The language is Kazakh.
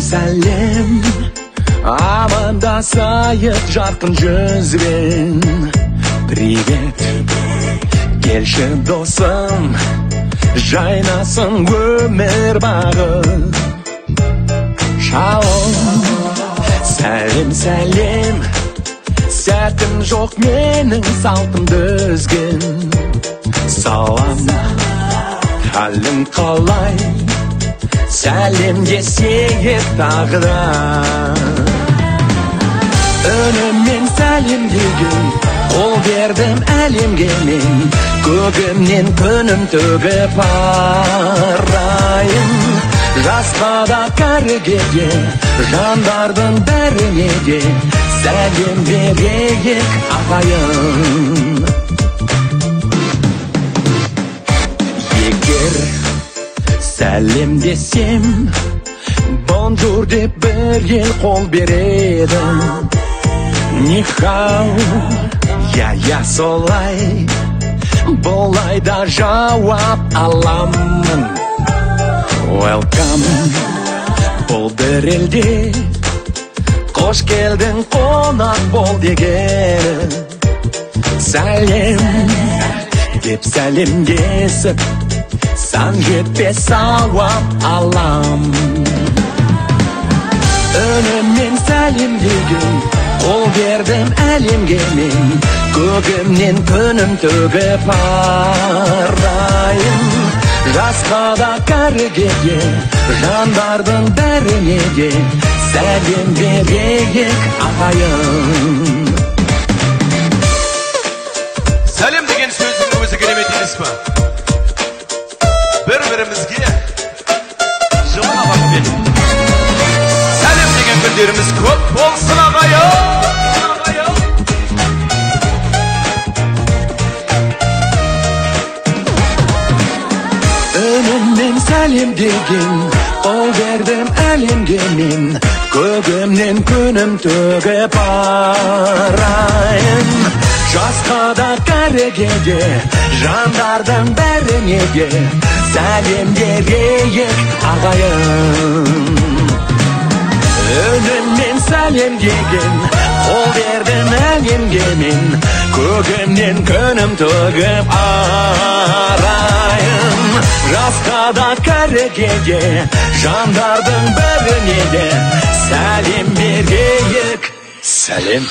сәлем, аманда сайып жарқын жүзбен. Привет, келші досым, жайнасын өмір бағы. Шалом, сәлем, сәлем, сәтім жоқ менің салтымды үзген. Салам, халің қалай, сәлем десейік тағыда. Önümмен сәлем деген, қол бердім әлемге мен. Көгімнен күнім төгіп арайын. Жасқа да кәріге де, жандардың бәріне де сәлем берейік ағайын. Егер сәлем десем, бонжур деп бір ел қол береді. Нихау, я солай, болай да жауап аламын. Welcome, бұл бір елде, қош келдің қонақ бол деген. Сәлем деп сәлемдесіп, сан жетпес сауап алам. Önümмен сәлем деген, қол бердім әлемге мен. Көгімнен күнім төгіп арайын. Жасқа да кәріге де, жандардың бәріне де сәлем берейік ағайын. Сәлем деген сөздің өзі керемет емес па? Бір-бірімізге жылы абақпен сәлем деген күндеріміз көп болсын ағайын. Önümмен сәлем деген, қол бердім әлемге мен. Көгімнен күнім төгіп арайын. Жасқа да кәріге де, жандардың бәріне де сәлем берейік ағайын. Önümмен сәлем деген, қол бердім әлемге мен. Көгімнен күнім төгіп арайын. Жасқа да кәріге де, жандардың бәріне де сәлем берейік. Сәлем.